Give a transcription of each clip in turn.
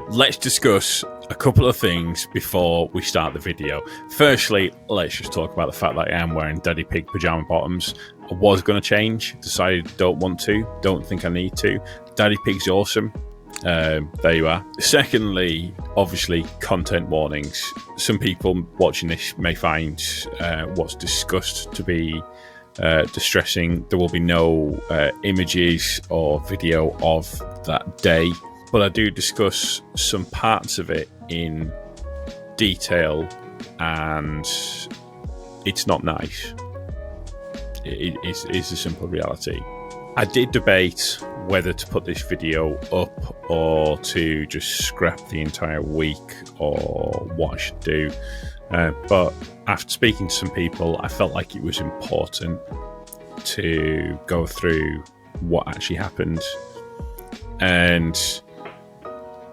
let's discuss a couple of things before we start the video. Firstly, let's just talk about the fact that I am wearing Daddy Pig pyjama bottoms. I was going to change, decided don't want to, don't think I need to. Daddy Pig's awesome. There you are. Secondly, obviously, content warnings. Some people watching this may find what's discussed to be distressing. There will be no images or video of that day, but I do discuss some parts of it in detail, and it's not nice. It's a simple reality. I did debate whether to put this video up or to just scrap the entire week or what I should do. But after speaking to some people, I felt like it was important to go through what actually happened. And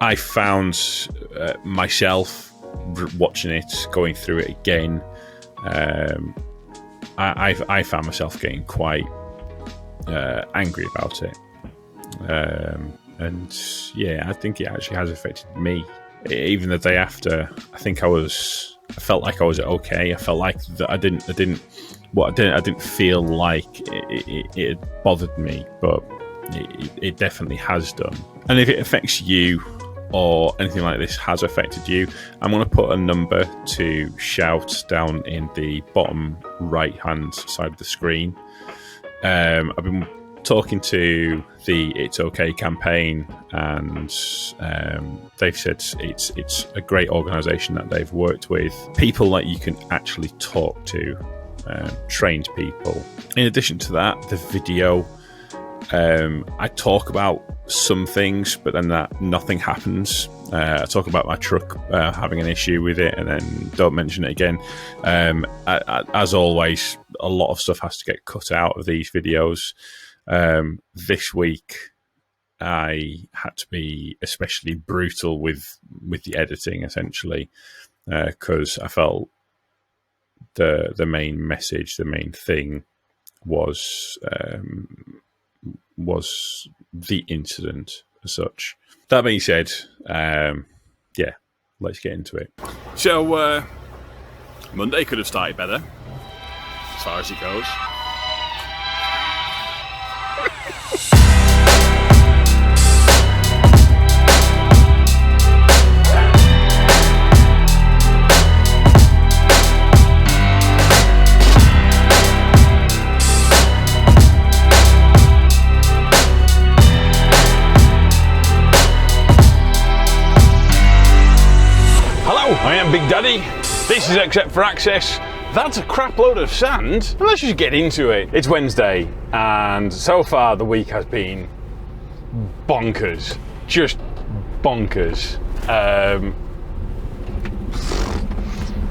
I found myself watching it, going through it again. I found myself getting quite angry about it. And yeah, I think it actually has affected me. Even the day after, I felt like I was okay. I felt like that I didn't feel like it had bothered me, but it definitely has done. And if it affects you, or anything like this has affected you, I'm going to put a number to shout down in the bottom right hand side of the screen. I've been talking to the It's Okay campaign, and they've said it's a great organisation that they've worked with. People that you can actually talk to, trained people. In addition to that, the video, I talk about some things, but then that nothing happens. I talk about my truck having an issue with it, and then don't mention it again. As always, a lot of stuff has to get cut out of these videos. This week, I had to be especially brutal with the editing, essentially, because I felt the main message, the main thing, was the incident as such. That being said, yeah, let's get into it. So, Monday could have started better, as far as it goes. I am Big Daddy. This is Except for Access. That's a crap load of sand. Let's just get into it. It's Wednesday, and so far the week has been bonkers. Just bonkers.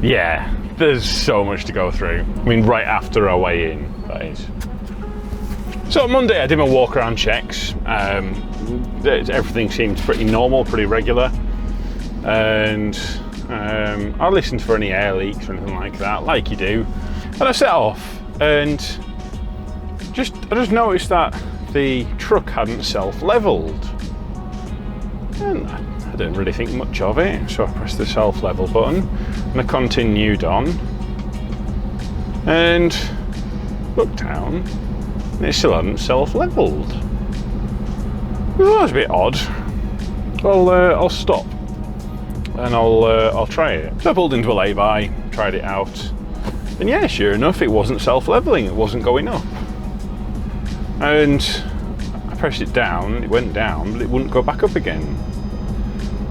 Yeah, there's so much to go through. I mean, right after our way in, that is. So on Monday I did my walk around checks. Everything seemed pretty normal, pretty regular. And I listened for any air leaks or anything like that, like you do. And I set off, and I just noticed that the truck hadn't self-leveled. And I didn't really think much of it, so I pressed the self-level button, and I continued on, and looked down, and it still hadn't self-leveled. Well, that was a bit odd. Well, I'll stop. And I'll try it. So I pulled into a lay-by, tried it out, and yeah, sure enough, it wasn't self-leveling. It wasn't going up. And I pressed it down. It went down, but it wouldn't go back up again.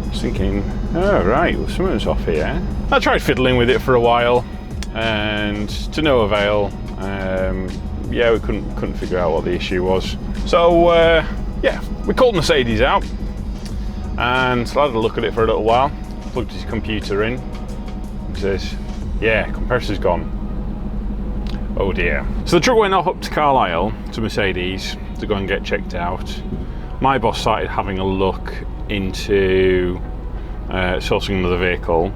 I was thinking, oh right, well, something's off here. I tried fiddling with it for a while, and to no avail. Yeah, we couldn't figure out what the issue was. So yeah, we called Mercedes out, and I had a look at it for a little while. Plugged his computer in. He says, yeah, compressor's gone. Oh dear. So the truck went off up to Carlisle, to Mercedes, to go and get checked out. My boss started having a look into sourcing another vehicle.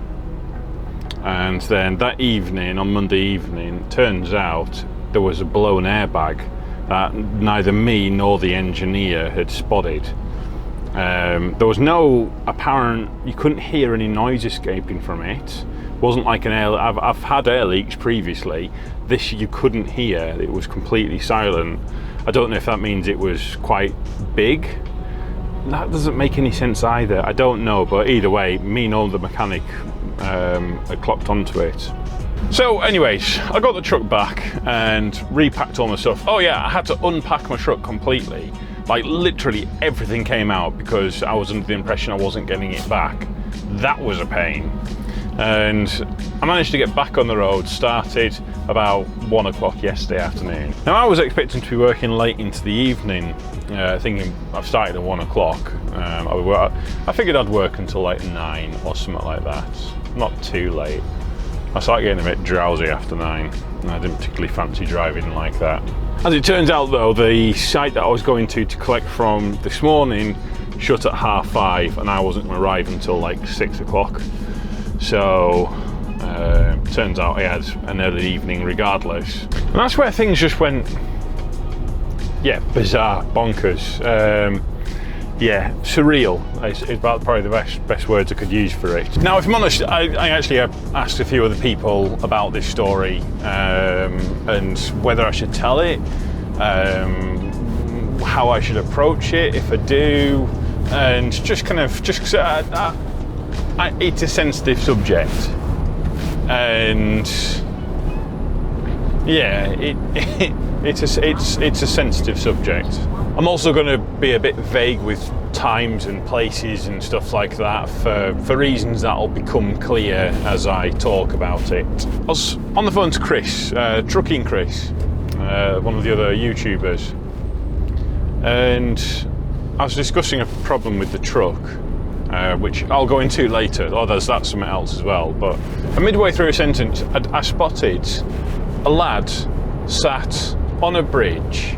And then that evening, on Monday evening, turns out there was a blown airbag that neither me nor the engineer had spotted. There was no apparent, you couldn't hear any noise escaping from it. Wasn't like an air, I've had air leaks previously. This you couldn't hear, it was completely silent. I don't know if that means it was quite big. That doesn't make any sense either. I don't know, but either way, me nor the mechanic had clocked onto it. So anyways, I got the truck back and repacked all my stuff. Oh yeah, I had to unpack my truck completely. Like literally everything came out because I was under the impression I wasn't getting it back. That was a pain. And I managed to get back on the road, started about 1 o'clock yesterday afternoon. Now I was expecting to be working late into the evening, thinking I've started at 1 o'clock. I figured I'd work until like 9 or something like that. Not too late. I started getting a bit drowsy after 9, and I didn't particularly fancy driving like that. As it turns out though, the site that I was going to collect from this morning shut at 5:30, and I wasn't going to arrive until like 6 o'clock. So turns out I had an early evening regardless. And that's where things just went, yeah, bizarre, bonkers. Yeah, surreal is about probably the best words I could use for it. Now, if I'm honest, I actually asked a few other people about this story and whether I should tell it, how I should approach it if I do, and just because it's a sensitive subject, and yeah, it's a sensitive subject. I'm also going to be a bit vague with times and places and stuff like that for reasons that'll become clear as I talk about it. I was on the phone to Chris, Trucking Chris, one of the other YouTubers, and I was discussing a problem with the truck, which I'll go into later. Oh, that's something else as well. But midway through a sentence, I spotted a lad sat on a bridge,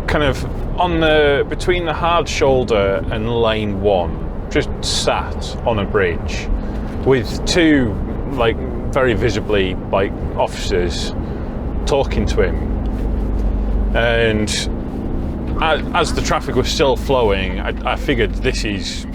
kind of between the hard shoulder and lane 1, just sat on a bridge with two, like, very visibly, like, officers talking to him. And as the traffic was still flowing, I figured this is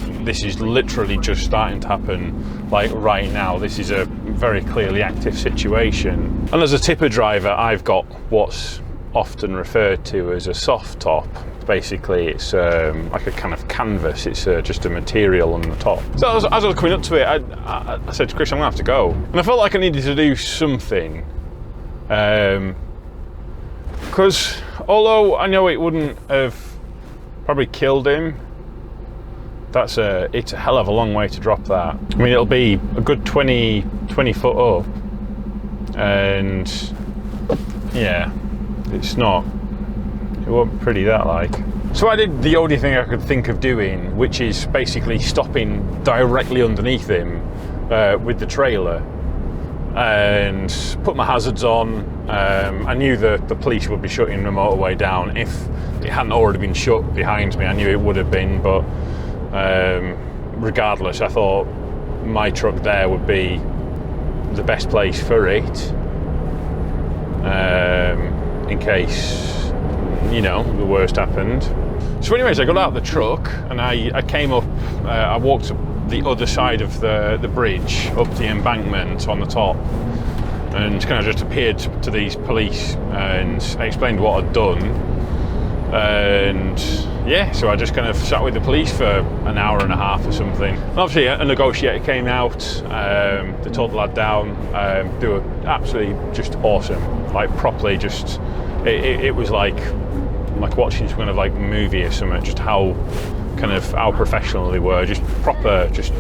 literally just starting to happen, like, right now. This is a very clearly active situation. And as a tipper driver, I've got what's often referred to as a soft top. Basically, it's like a kind of canvas. It's just a material on the top. So as I was coming up to it, I said to Chris, I'm gonna have to go. And I felt like I needed to do something. Because although I know it wouldn't have probably killed him, it's a hell of a long way to drop that. I mean, it'll be a good 20 foot up, and yeah, it wasn't pretty that like. So I did the only thing I could think of doing, which is basically stopping directly underneath him with the trailer and put my hazards on. I knew that the police would be shutting the motorway down. If it hadn't already been shut behind me, I knew it would have been, but regardless, I thought my truck there would be the best place for it, in case, you know, the worst happened. So anyways, I got out of the truck and I came up, I walked up the other side of the bridge, up the embankment on the top, and kind of just appeared to these police and explained what I'd done. And yeah, so I just kind of sat with the police for an hour and a half or something. And obviously a negotiator came out, they told the lad down. They were absolutely just awesome, like properly just, it was like watching some kind of like movie or something, just how professional they were, just proper, just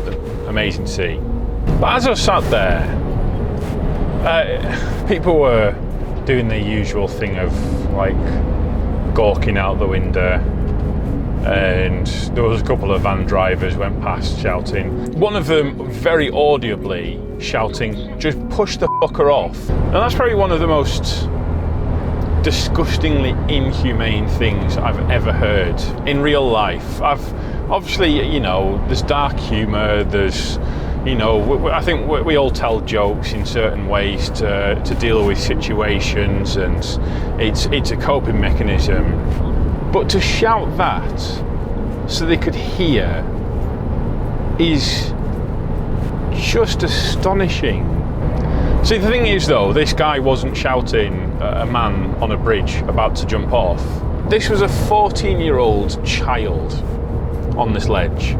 amazing to see. But as I sat there, people were doing their usual thing of like gawking out the window, and there was a couple of van drivers went past shouting. One of them very audibly shouting, "Just push the fucker off." And that's probably one of the most disgustingly inhumane things I've ever heard in real life. Obviously, you know, there's dark humour, there's, you know, I think we all tell jokes in certain ways to deal with situations, and it's a coping mechanism. But to shout that so they could hear is just astonishing. See, the thing is though, this guy wasn't shouting at a man on a bridge about to jump off. This was a 14-year-old child on this ledge.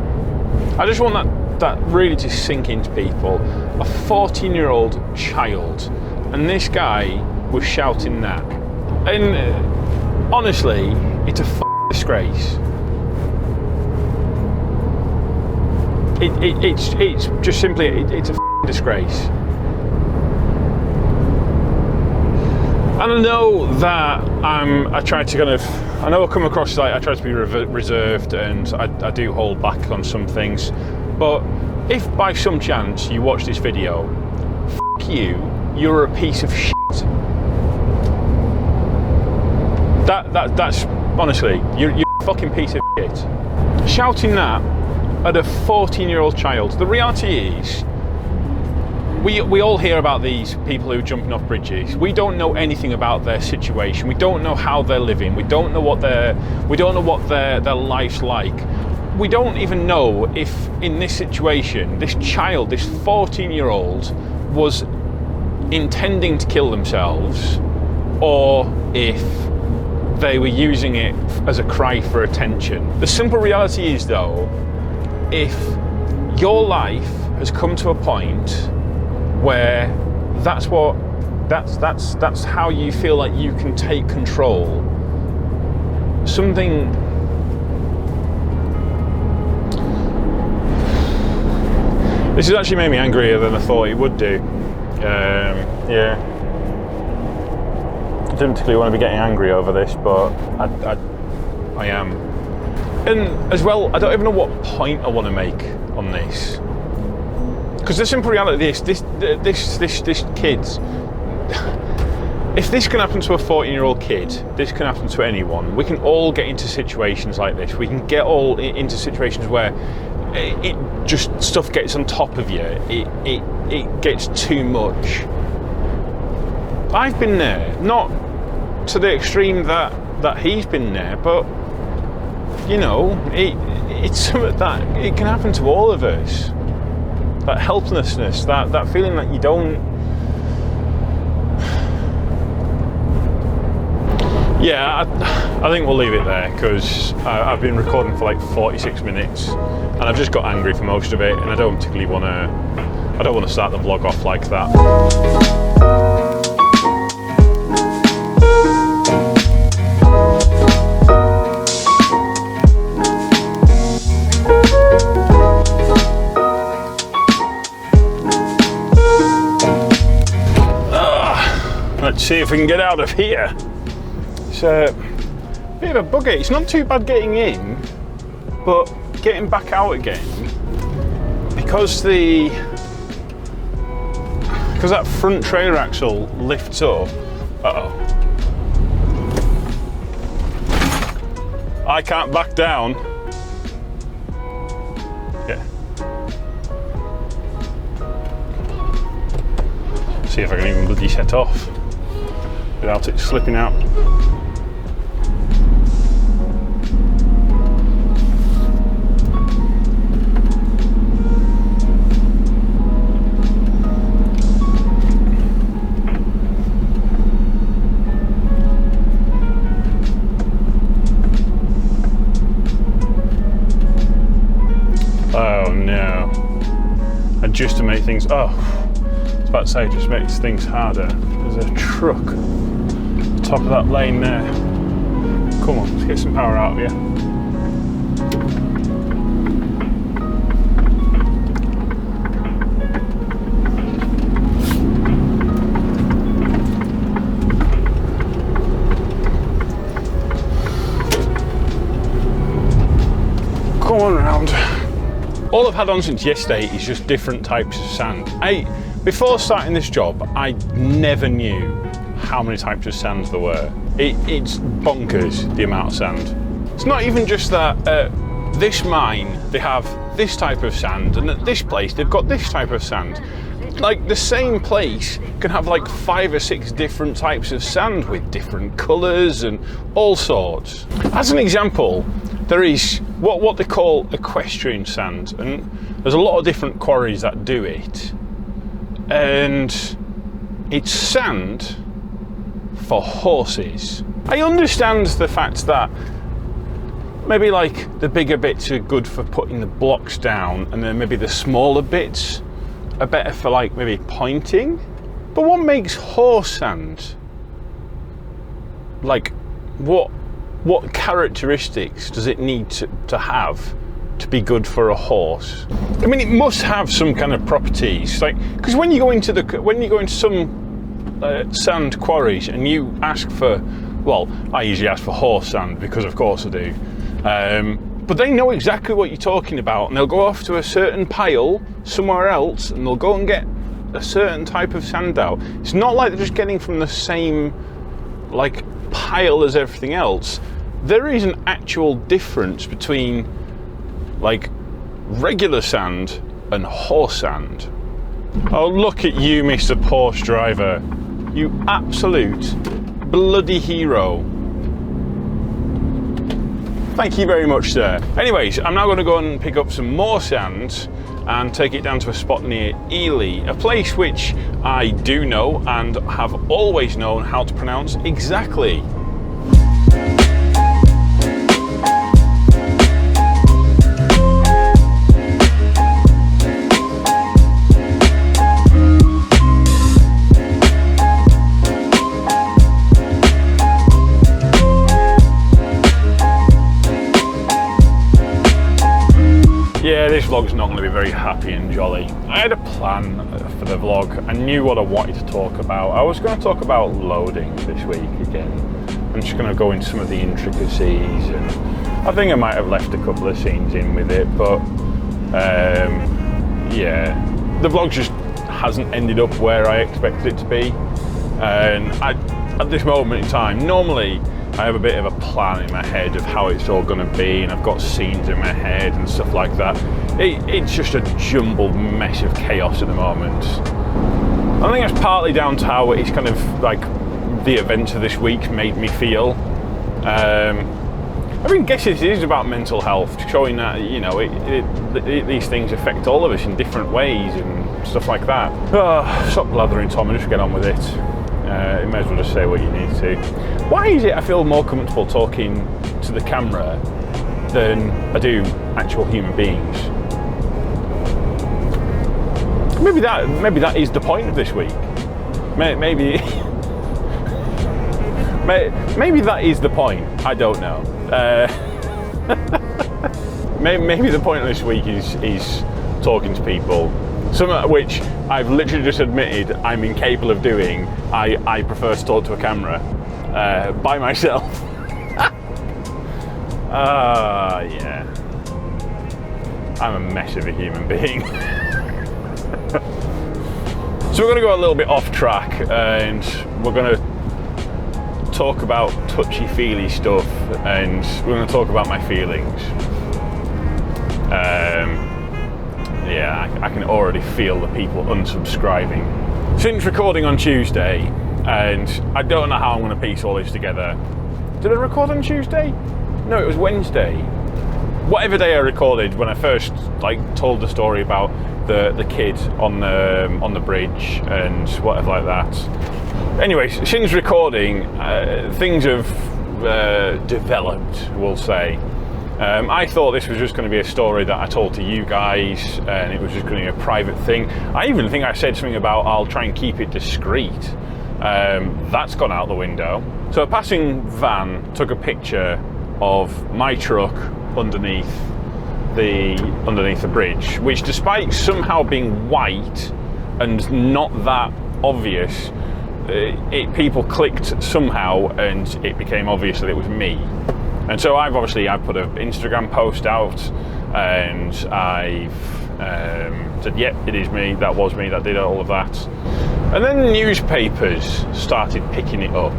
I just want that really to sink into people. A 14-year-old child, and this guy was shouting that. And honestly, it's a disgrace. It's just simply, it's a disgrace. And I know that I try to kind of, I know I come across like I try to be reserved, and I do hold back on some things. But if by some chance you watch this video, f you, you're a piece of shit. That's honestly, you're a fucking piece of shit. Shouting that at a 14-year-old child. The reality is, we all hear about these people who are jumping off bridges. We don't know anything about their situation. We don't know how they're living. We don't know what their life's like. We don't even know if in this situation, this child, this 14-year-old, was intending to kill themselves, or if they were using it as a cry for attention. The simple reality is though, if your life has come to a point where that's how you feel like you can take control, something this has actually made me angrier than I thought it would do. Yeah, I didn't particularly want to be getting angry over this, but I am. And as well, I don't even know what point I want to make on this, because the simple reality is this kid, if this can happen to a 14-year-old kid, this can happen to anyone. We can all get into situations like this. We can get all into situations where it just, stuff gets on top of you. It gets too much. I've been there, not to the extreme that he's been there, but you know, it's something that it can happen to all of us. That helplessness, that feeling that you don't. Yeah, I think we'll leave it there, because I've been recording for like 46 minutes, and I've just got angry for most of it, and I don't particularly want to. I don't want to start the vlog off like that. Let's see if we can get out of here. It's a bit of a bugger. It's not too bad getting in, but getting back out again, because that front trailer axle lifts up. I can't back down. Yeah. See if I can even bloody set off without it slipping out. Oh no. And just to make things, I was about to say, just makes things harder. There's a truck top of that lane there. Come on, let's get some power out of you. Come on round. All I've had on since yesterday is just different types of sand. Before starting this job, I never knew how many types of sand there were. It's bonkers, the amount of sand. It's not even just that at this mine they have this type of sand, and at this place they've got this type of sand. Like, the same place can have like 5 or 6 different types of sand with different colours and all sorts. As an example, there is what they call equestrian sand, and there's a lot of different quarries that do it, and it's sand for horses. I understand the fact that maybe like the bigger bits are good for putting the blocks down, and then maybe the smaller bits are better for like maybe pointing. But what makes horse sand? Like, what characteristics does it need to have to be good for a horse? I mean, it must have some kind of properties, like, because when you go into some sand quarries and you ask for, well, I usually ask for horse sand because of course I do. But they know exactly what you're talking about, and they'll go off to a certain pile somewhere else and they'll go and get a certain type of sand out. It's not like they're just getting from the same like pile as everything else. There is an actual difference between like regular sand and horse sand. Oh, look at you, Mr. Porsche driver. You absolute bloody hero. Thank you very much, sir. Anyways, I'm now going to go and pick up some more sand and take it down to a spot near Ely, a place which I do know and have always known how to pronounce exactly. Yeah, this vlog's not going to be very happy and jolly. I had a plan for the vlog. I knew what I wanted to talk about. I was going to talk about loading this week again. I'm just going to go into some of the intricacies, and I think I might have left a couple of scenes in with it, but yeah, the vlog just hasn't ended up where I expected it to be. And at this moment in time, normally I have a bit of a plan in my head of how it's all going to be, and I've got scenes in my head and stuff like that. It's just a jumbled mess of chaos at the moment. I think that's partly down to how it's kind of like the events of this week made me feel. I mean, guess it is about mental health, showing that, you know, these things affect all of us in different ways and stuff like that. Oh, stop blathering, Tom, and just get on with it. You may as well just say what you need to. Why is it I feel more comfortable talking to the camera than I do actual human beings? Maybe that is the point of this week. Maybe maybe that is the point. I don't know. Maybe the point of this week is talking to people. Some of which I've literally just admitted I'm incapable of doing. I prefer to talk to a camera by myself. Yeah. I'm a mess of a human being. So we're going to go a little bit off track, and we're going to talk about touchy-feely stuff, and we're going to talk about my feelings. Yeah, I can already feel the people unsubscribing. Since recording on Tuesday, and I don't know how I'm going to piece all this together. Did I record on Tuesday? No, it was Wednesday. Whatever day I recorded when I first told the story about the kid on the bridge and whatever like that. Anyways, since recording, things have developed, we'll say. I thought this was just going to be a story that I told to you guys, and it was just going to be a private thing. I even think I said something about I'll try and keep it discreet. That's gone out the window. So a passing van took a picture of my truck underneath the bridge, which, despite somehow being white and not that obvious, people clicked somehow and it became obvious that it was me. And so I put an Instagram post out, and I've said, yep, it is me, that was me, that did all of that. And then the newspapers started picking it up,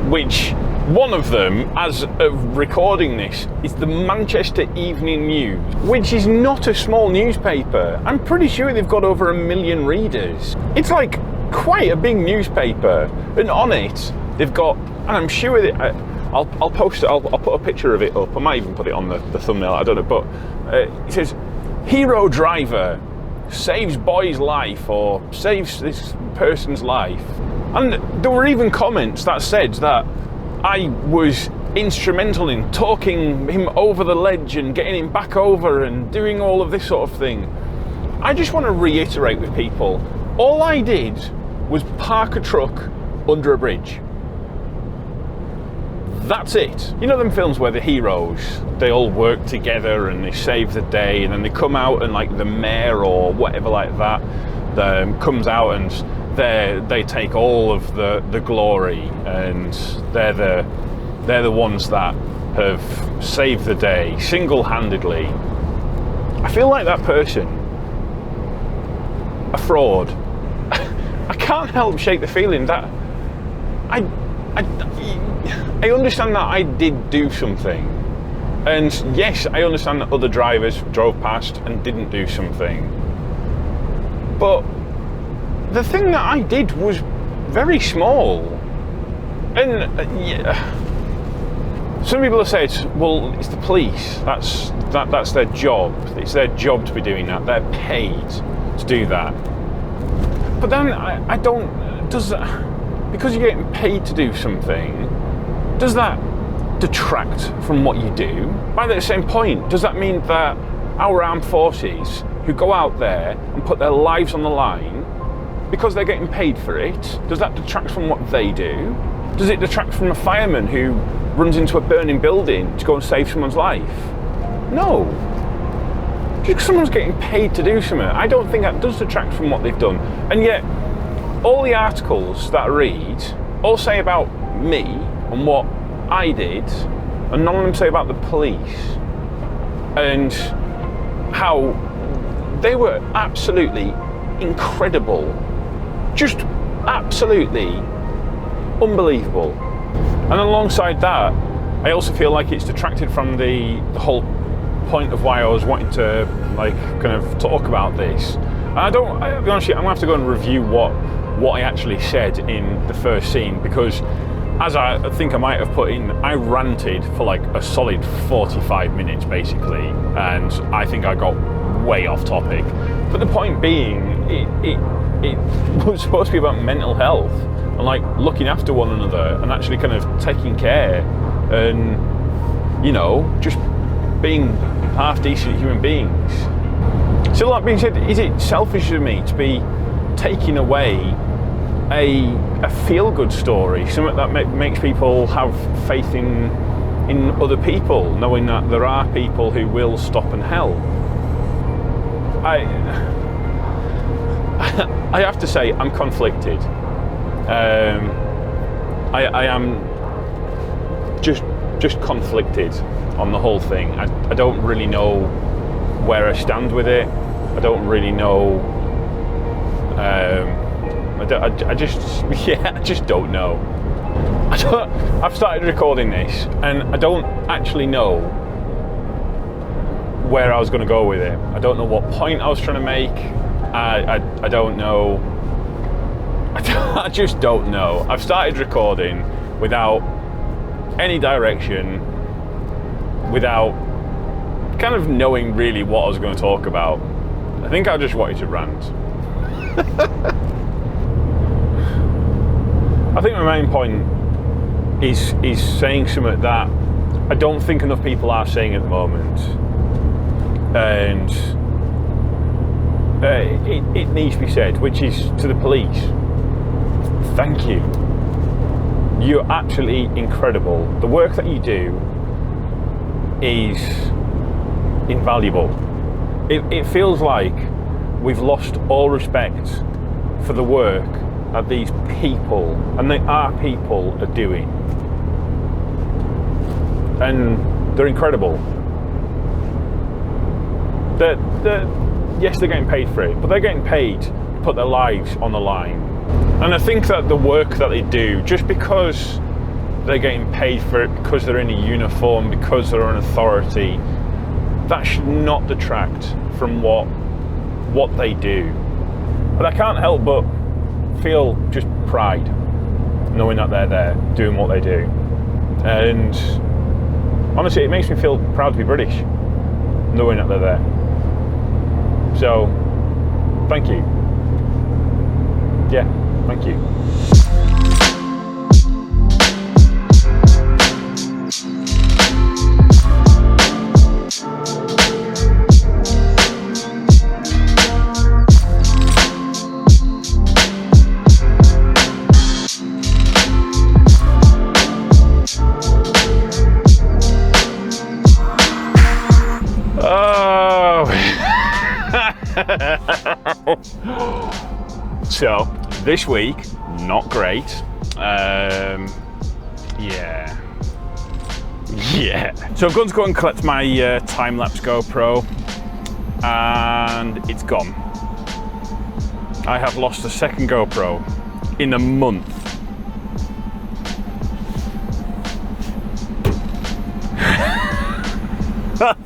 which one of them, as of recording this, is the Manchester Evening News, which is not a small newspaper. I'm pretty sure they've got over 1 million readers. It's like quite a big newspaper, and on it they've got, and I'm sure I'll post it. I'll put a picture of it up. I might even put it on the thumbnail. I don't know, but it says, "Hero driver saves boy's life or saves this person's life," and there were even comments that said that I was instrumental in talking him over the ledge and getting him back over and doing all of this sort of thing. I just want to reiterate with people, all I did was park a truck under a bridge. That's it. You know them films where the heroes, they all work together and they save the day, and then they come out and like the mayor or whatever like that comes out and they take all of the glory, and they're the ones that have saved the day single-handedly. I feel like that person, a fraud. I can't help shake the feeling that I understand that I did do something, and yes, I understand that other drivers drove past and didn't do something, but the thing that I did was very small. And some people have said, well, it's the police, that's their job, it's their job to be doing that, they're paid to do that. But then I don't, does that, because you're getting paid to do something, does that detract from what you do? By that same point, does that mean that our armed forces who go out there and put their lives on the line because they're getting paid for it, does that detract from what they do? Does it detract from a fireman who runs into a burning building to go and save someone's life? No. Just because someone's getting paid to do something, I don't think that does detract from what they've done. And yet, all the articles that I read all say about me and what I did, and none of them say about the police and how they were absolutely incredible, just absolutely unbelievable. And alongside that, I also feel like it's detracted from the whole point of why I was wanting to like kind of talk about this. And I'll be honest with you, I'm gonna have to go and review what I actually said in the first scene, because as I think I might have put in, I ranted for like a solid 45 minutes basically, and I think I got way off topic. But the point being, it was supposed to be about mental health and like looking after one another and actually kind of taking care and, you know, just being half decent human beings. So that being said, is it selfish of me to be taking away a feel-good story, something that makes people have faith in other people, knowing that there are people who will stop and help? I have to say, I'm conflicted. I am just conflicted on the whole thing. I don't really know where I stand with it. I don't really know. I just don't know. I've started recording this, and I don't actually know where I was going to go with it. I don't know what point I was trying to make. I don't know. I just don't know. I've started recording without any direction, without kind of knowing really what I was going to talk about. I think I just wanted to rant. I think my main point is saying something that I don't think enough people are saying at the moment, and it needs to be said, which is to the police. Thank you. You're absolutely incredible. The work that you do is invaluable. It feels like we've lost all respect for the work that these people, and they are people, are doing. And they're incredible. Yes, they're getting paid for it, but they're getting paid to put their lives on the line. And I think that the work that they do, just because they're getting paid for it, because they're in a uniform, because they're an authority, that should not detract from what they do. But I can't help but feel just pride knowing that they're there doing what they do. And honestly, it makes me feel proud to be British, knowing that they're there. So, thank you. Yeah, thank you. So this week, not great. Yeah. So I've gone to go and collect my time-lapse GoPro, and it's gone. I have lost a second GoPro in a month.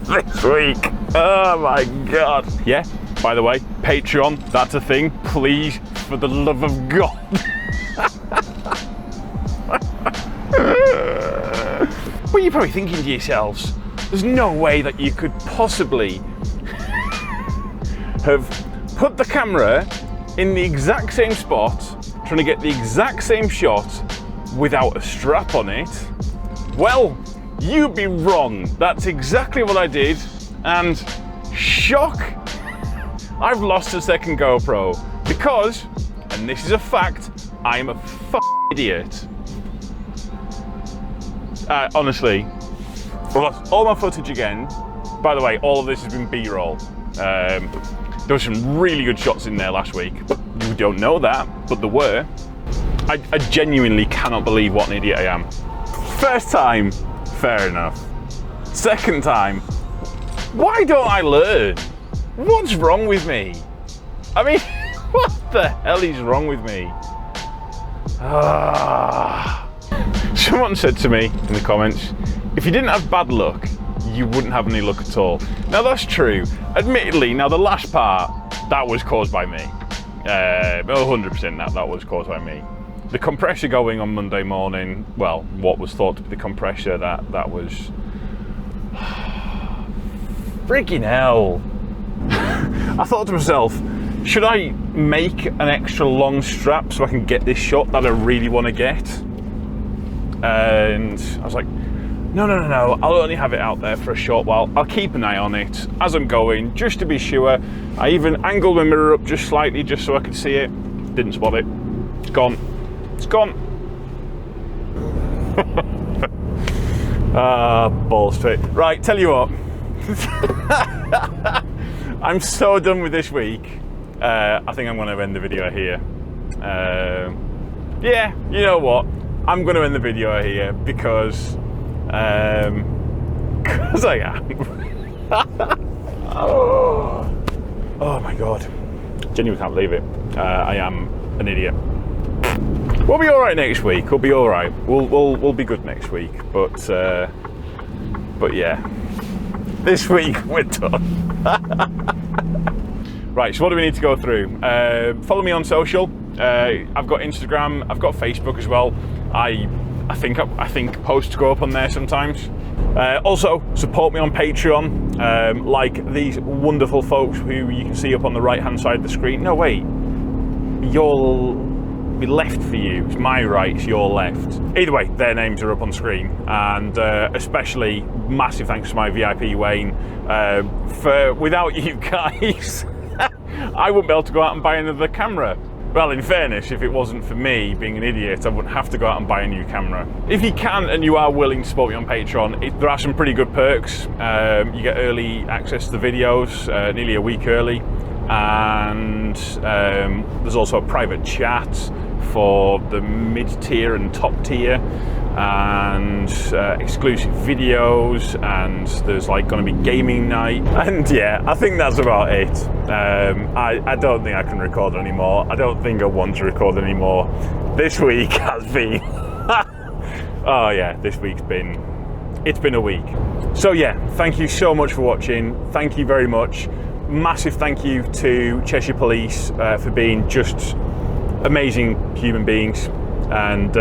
This week. Oh my God. Yeah, by the way, Patreon, that's a thing. Please, for the love of God. Well, you're probably thinking to yourselves, there's no way that you could possibly have put the camera in the exact same spot, trying to get the exact same shot without a strap on it. Well, you'd be wrong. That's exactly what I did, and shock, I've lost a second GoPro because, and this is a fact, I'm a f***ing idiot. Honestly, I lost all my footage again. By the way, all of this has been B-roll. There were some really good shots in there last week. You don't know that, but there were. I genuinely cannot believe what an idiot I am. First time, fair enough. Second time, why don't I learn? What's wrong with me? I mean, what the hell is wrong with me? Someone said to me in the comments, if you didn't have bad luck, you wouldn't have any luck at all. Now that's true. Admittedly, now the last part, that was caused by me. 100% that was caused by me. The compressor going on Monday morning, well, what was thought to be the compressor, that was... freaking hell. I thought to myself, should I make an extra long strap so I can get this shot that I really want to get? And I was like, no, I'll only have it out there for a short while. I'll keep an eye on it as I'm going, just to be sure. I even angled my mirror up just slightly, just so I could see it. Didn't spot it. It's gone. It's gone. Balls to it. Right, tell you what. I'm so done with this week. I think I'm going to end the video here. Yeah, you know what? I'm going to end the video here because I am. Oh my God. Genuinely can't believe it. I am an idiot. We'll be all right next week. We'll be all right. We'll be good next week. But yeah, this week we're done. Right. So what do we need to go through? Follow me on social. I've got Instagram. I've got Facebook as well. I think posts go up on there sometimes. Also, support me on Patreon, like these wonderful folks who you can see up on the right-hand side of the screen. No, wait. You'll be left for you. It's my right, it's your left. Either way, their names are up on screen. And especially massive thanks to my VIP Wayne. Without you guys, I wouldn't be able to go out and buy another camera. Well, in fairness, if it wasn't for me being an idiot, I wouldn't have to go out and buy a new camera. If you can and you are willing to support me on Patreon, there are some pretty good perks. You get early access to the videos, nearly a week early. And there's also a private chat for the mid-tier and top tier, and exclusive videos, and there's like going to be gaming night. And yeah, I think that's about it. I don't think I can record anymore. I don't think I want to record anymore. This week has been oh yeah, this week's been, it's been a week. So yeah, thank you so much for watching. Thank you very much. Massive thank you to Cheshire Police for being just amazing human beings. And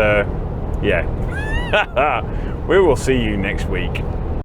yeah, We will see you next week.